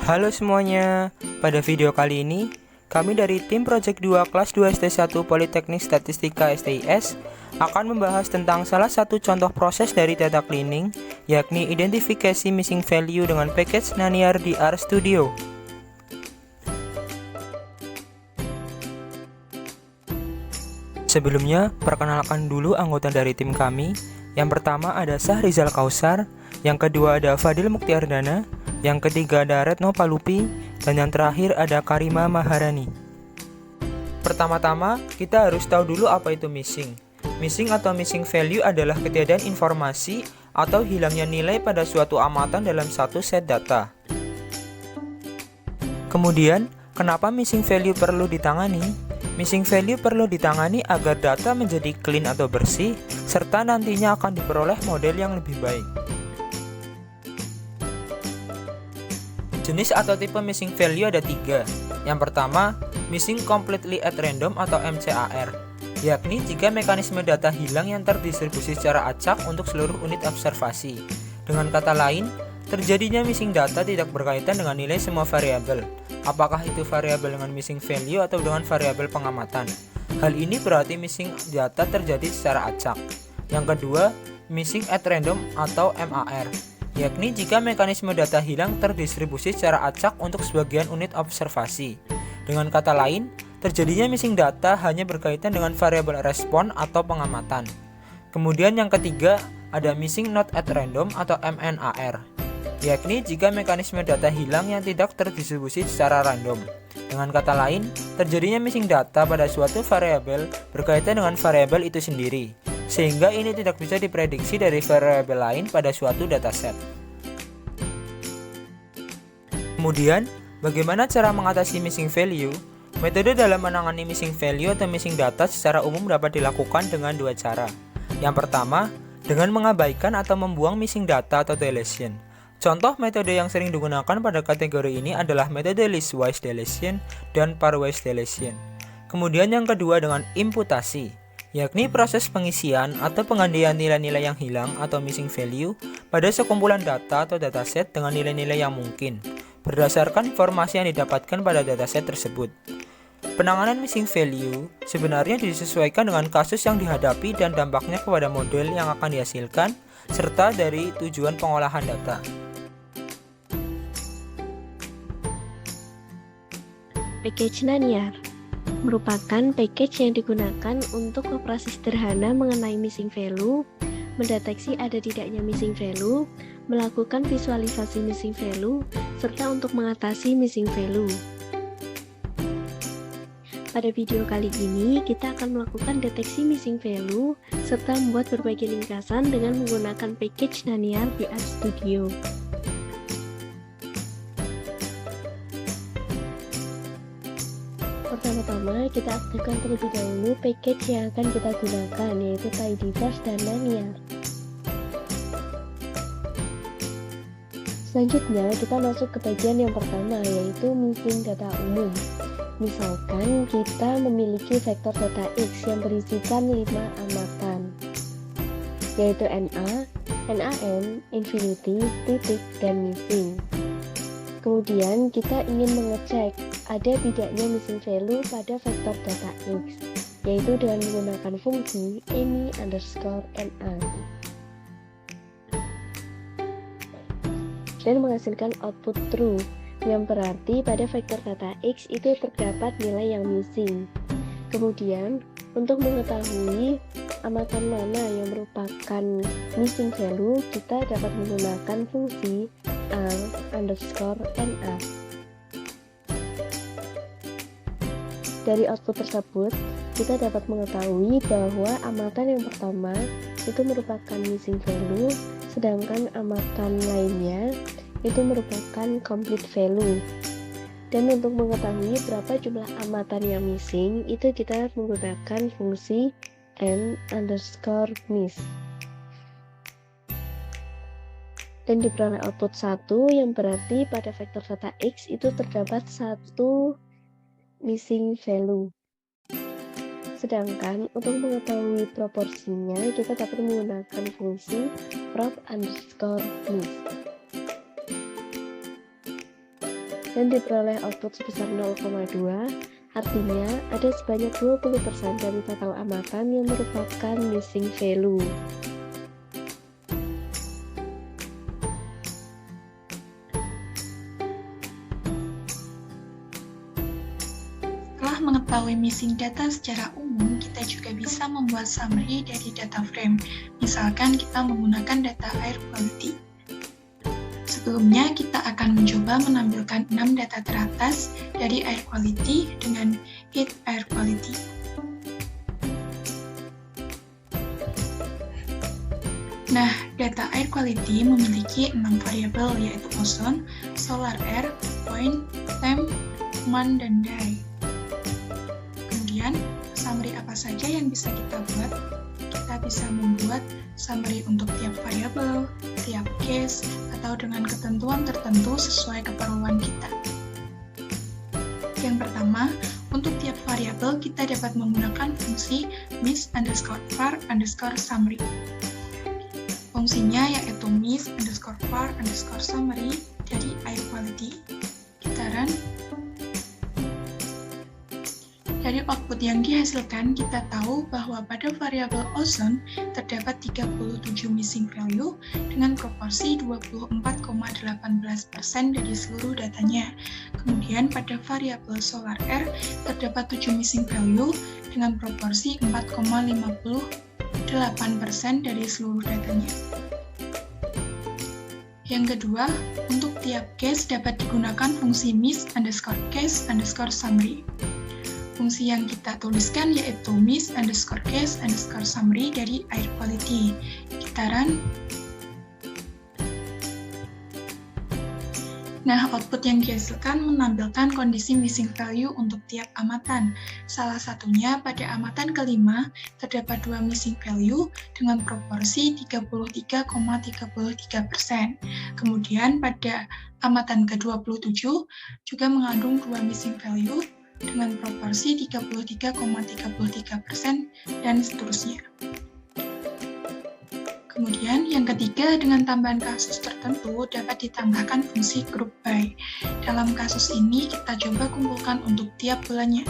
Halo semuanya, pada video kali ini kami dari tim Project 2 kelas 2 ST1 Politeknik Statistika STIS akan membahas tentang salah satu contoh proses dari data cleaning, yakni identifikasi missing value dengan package Naniar di RStudio. Sebelumnya, perkenalkan dulu anggota dari tim kami. Yang pertama ada Sahrizal Kausar, yang kedua ada Fadil Muktiardana, yang ketiga ada Retno Palupi, dan yang terakhir ada Karima Maharani. Pertama-tama, kita harus tahu dulu apa itu missing. Missing atau missing value adalah ketiadaan informasi atau hilangnya nilai pada suatu amatan dalam satu set data. Kemudian, kenapa missing value perlu ditangani? Missing value perlu ditangani agar data menjadi clean atau bersih, serta nantinya akan diperoleh model yang lebih baik. Jenis atau tipe missing value ada 3. Yang pertama, missing completely at random atau MCAR, yakni jika mekanisme data hilang yang terdistribusi secara acak untuk seluruh unit observasi. Dengan kata lain, terjadinya missing data tidak berkaitan dengan nilai semua variabel. Apakah itu variabel dengan missing value atau dengan variabel pengamatan? Hal ini berarti missing data terjadi secara acak. Yang kedua, missing at random atau MAR, yakni jika mekanisme data hilang terdistribusi secara acak untuk sebagian unit observasi. Dengan kata lain, terjadinya missing data hanya berkaitan dengan variabel respon atau pengamatan. Kemudian yang ketiga, ada missing not at random atau MNAR, yakni jika mekanisme data hilang yang tidak terdistribusi secara random. Dengan kata lain, terjadinya missing data pada suatu variabel berkaitan dengan variabel itu sendiri, sehingga ini tidak bisa diprediksi dari variabel lain pada suatu dataset. Kemudian, bagaimana cara mengatasi missing value? Metode dalam menangani missing value atau missing data secara umum dapat dilakukan dengan 2 cara. Yang pertama, dengan mengabaikan atau membuang missing data atau deletion. Contoh metode yang sering digunakan pada kategori ini adalah metode listwise deletion dan pairwise deletion. Kemudian yang kedua dengan imputasi, yakni proses pengisian atau penggantian nilai-nilai yang hilang atau missing value pada sekumpulan data atau dataset dengan nilai-nilai yang mungkin, berdasarkan informasi yang didapatkan pada dataset tersebut. Penanganan missing value sebenarnya disesuaikan dengan kasus yang dihadapi dan dampaknya kepada model yang akan dihasilkan, serta dari tujuan pengolahan data. Package Naniar merupakan package yang digunakan untuk operasi sederhana mengenai missing value, mendeteksi ada tidaknya missing value, melakukan visualisasi missing value, serta untuk mengatasi missing value. Pada video kali ini, kita akan melakukan deteksi missing value, serta membuat berbagai ringkasan dengan menggunakan package Naniar di RStudio. Pertama-tama, kita aktifkan terlebih dahulu package yang akan kita gunakan, yaitu tidyverse dan Naniar. Selanjutnya, kita masuk ke bagian yang pertama, yaitu missing data umum. Misalkan kita memiliki vektor data X yang berisikan 5 amatan, yaitu NA, NaN, infinity, titik, dan missing. Kemudian kita ingin mengecek ada tidaknya missing value pada vektor data X, yaitu dengan menggunakan fungsi any_na dan menghasilkan output true, yang berarti pada vektor data X itu terdapat nilai yang missing. Kemudian, untuk mengetahui amatan mana yang merupakan missing value, kita dapat menggunakan fungsi r_na. Dari output tersebut, kita dapat mengetahui bahwa amatan yang pertama itu merupakan missing value, sedangkan amatan lainnya itu merupakan complete value. Dan untuk mengetahui berapa jumlah amatan yang missing, itu kita menggunakan fungsi n_miss. Dan diperoleh output 1, yang berarti pada vektor data X itu terdapat 1 missing value. Sedangkan untuk mengetahui proporsinya, kita dapat menggunakan fungsi prop_miss. dan diperoleh output sebesar 0,2, artinya ada sebanyak 20% dari total amatan yang merupakan missing value. Setelah mengetahui missing data secara umum, kita juga bisa membuat summary dari data frame. Misalkan kita menggunakan data air quality. Sebelumnya, kita akan mencoba menampilkan 6 data teratas dari air quality dengan heat air quality. Nah, data air quality memiliki 6 variabel, yaitu ozon, solar air, point, temp, man, dan dye. Kemudian, summary apa saja yang bisa kita buat? Kita bisa membuat summary untuk tiap variabel, tiap case, atau dengan ketentuan tertentu sesuai keperluan kita. Yang pertama, untuk tiap variabel kita dapat menggunakan fungsi miss_var_summary. Fungsinya yaitu miss_var_summary dari air quality. Kita run. Dari output yang dihasilkan, kita tahu bahwa pada variabel ozon terdapat 37 missing value dengan proporsi 24,18% dari seluruh datanya. Kemudian pada variabel solar air terdapat 7 missing value dengan proporsi 4,58% dari seluruh datanya. Yang kedua, untuk tiap case dapat digunakan fungsi miss_case_summary. Fungsi yang kita tuliskan yaitu miss_case_summary dari air quality. Kita run. Nah, output yang dihasilkan menampilkan kondisi missing value untuk tiap amatan. Salah satunya pada amatan kelima terdapat 2 missing value dengan proporsi 33,33%. Kemudian pada amatan ke-27 juga mengandung 2 missing value dengan proporsi 33,33% dan seterusnya. Kemudian yang ketiga, dengan tambahan kasus tertentu dapat ditambahkan fungsi group by. Dalam kasus ini kita coba kumpulkan untuk tiap bulannya.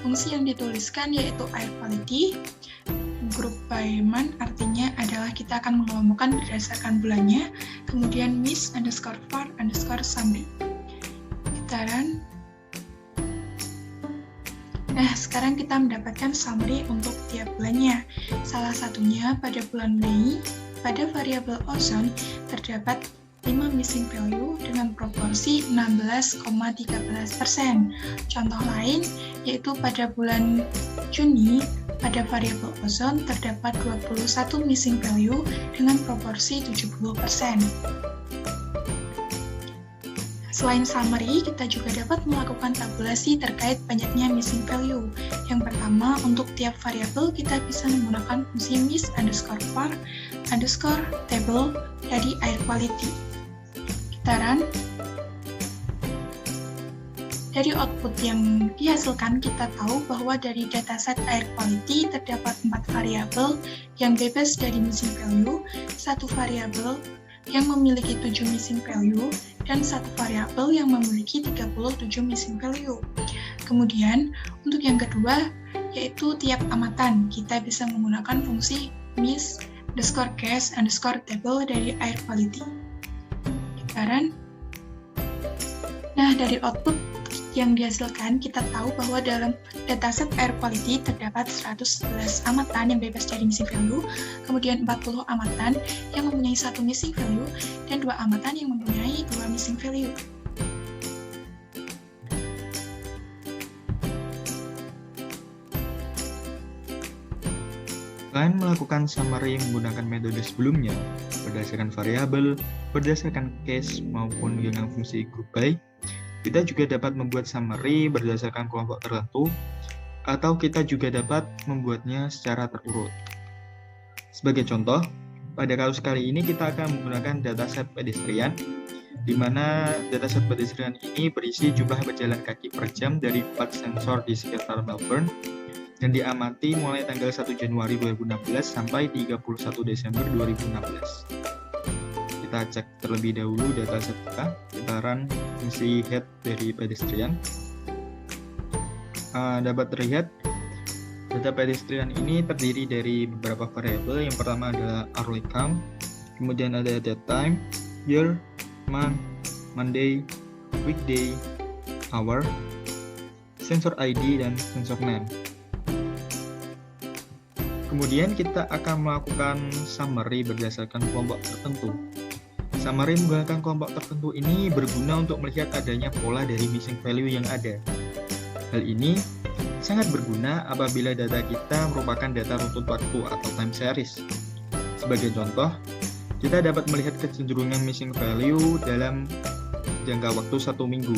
Fungsi yang dituliskan yaitu air quality. Group by month artinya adalah kita akan mengelompokkan berdasarkan bulannya. Kemudian miss_var_summary. Kita run. Nah, sekarang kita mendapatkan summary untuk tiap bulannya. Salah satunya pada bulan Mei, pada variabel ozon terdapat 5 missing value dengan proporsi 16,13%. Contoh lain yaitu pada bulan Juni, pada variabel ozon terdapat 21 missing value dengan proporsi 70%. Selain summary, kita juga dapat melakukan tabulasi terkait banyaknya missing value. Yang pertama, untuk tiap variabel kita bisa menggunakan fungsi miss_var_table dari air quality. Kita run. Dari output yang dihasilkan, kita tahu bahwa dari dataset air quality terdapat 4 variabel yang bebas dari missing value, 1 variabel yang memiliki 7 missing value, dan 1 variabel yang memiliki 37 missing value. Kemudian, untuk yang kedua, yaitu tiap amatan, kita bisa menggunakan fungsi miss_case_table dari air quality. Kita run. Nah, dari output yang dihasilkan, kita tahu bahwa dalam dataset air quality terdapat 111 amatan yang bebas dari missing value, kemudian 40 amatan yang mempunyai 1 missing value, dan 2 amatan yang mempunyai 2 missing value. Selain melakukan summary menggunakan metode sebelumnya, berdasarkan variabel, berdasarkan case, maupun dengan fungsi group by, kita juga dapat membuat summary berdasarkan kelompok tertentu, atau kita juga dapat membuatnya secara terurut. Sebagai contoh, pada kasus kali ini kita akan menggunakan dataset pedestrian, di mana dataset pedestrian ini berisi jumlah berjalan kaki per jam dari 4 sensor di sekitar Melbourne, dan diamati mulai tanggal 1 Januari 2016 sampai 31 Desember 2016. kita cek terlebih dahulu dataset kita run fungsi head dari pedestrian. Dapat terlihat data pedestrian ini terdiri dari beberapa variabel. Yang pertama adalah hourly count, kemudian ada date time, year, month, Monday, weekday, hour, sensor ID, dan sensor name. Kemudian kita akan melakukan summary berdasarkan kelompok tertentu. Summary menggunakan kelompok tertentu ini berguna untuk melihat adanya pola dari missing value yang ada. Hal ini sangat berguna apabila data kita merupakan data runtut waktu atau time series. Sebagai contoh, kita dapat melihat kecenderungan missing value dalam jangka waktu 1 minggu.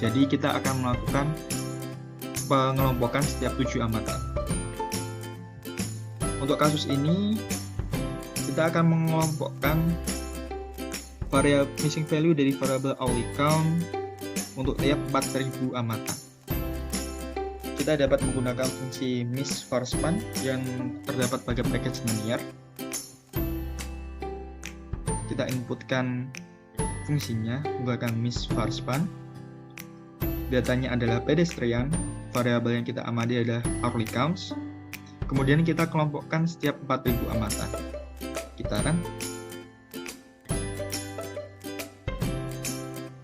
Jadi kita akan melakukan pengelompokan setiap 7 amatan. Untuk kasus ini, kita akan mengelompokkan variabel missing value dari variabel hourly count untuk tiap 4.000 amatan. Kita dapat menggunakan fungsi misVarspan yang terdapat pada package Linear. Kita inputkan fungsinya menggunakan misVarspan. Datanya adalah pedestrian, variabel yang kita amati adalah hourly counts. Kemudian kita kelompokkan setiap 4.000 amatan. Kita run.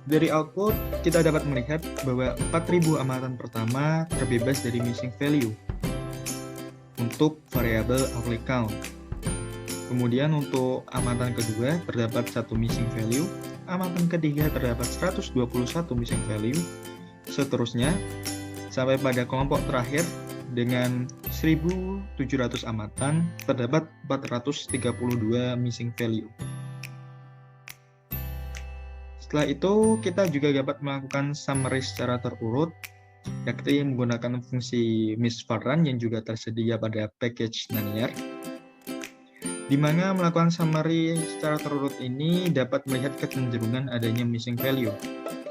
Dari output, kita dapat melihat bahwa 4.000 amatan pertama terbebas dari missing value untuk variabel hourly count. Kemudian untuk amatan kedua terdapat 1 missing value, amatan ketiga terdapat 121 missing value, seterusnya sampai pada kelompok terakhir dengan 1.700 amatan terdapat 432 missing value. Setelah itu, kita juga dapat melakukan summary secara terurut, yakni menggunakan fungsi misVaran yang juga tersedia pada package Linear, di mana melakukan summary secara terurut ini dapat melihat kecenderungan adanya missing value.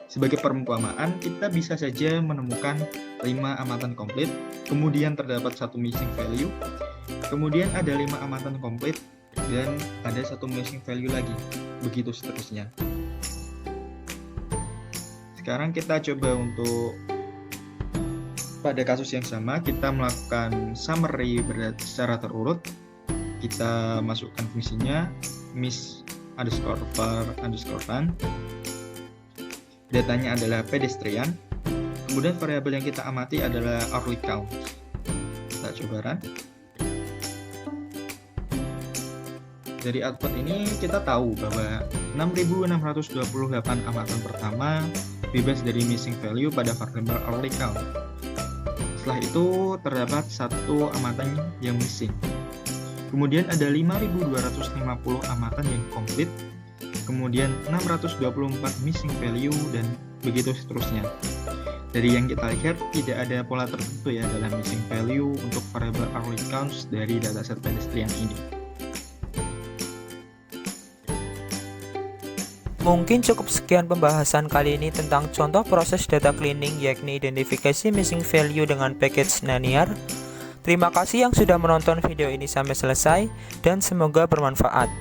Sebagai perumpamaan, kita bisa saja menemukan 5 amatan komplit, kemudian terdapat 1 missing value, kemudian ada 5 amatan komplit, dan ada 1 missing value lagi, begitu seterusnya. Sekarang kita coba untuk pada kasus yang sama, kita melakukan summary secara terurut. Kita masukkan fungsinya mis_var_fun. Datanya adalah pedestrian. Kemudian variabel yang kita amati adalah hourly count. Kita coba run. Dari output ini kita tahu bahwa 6.628 amatan pertama bebas dari missing value pada variabel hourly count. Setelah itu terdapat 1 amatan yang missing. Kemudian ada 5.250 amatan yang komplit, kemudian 624 missing value, dan begitu seterusnya. Dari yang kita lihat, tidak ada pola tertentu ya dalam missing value untuk variabel hourly counts dari dataset pedestrian ini. Mungkin cukup sekian pembahasan kali ini tentang contoh proses data cleaning, yakni identifikasi missing value dengan package Linear. Terima kasih yang sudah menonton video ini sampai selesai dan semoga bermanfaat.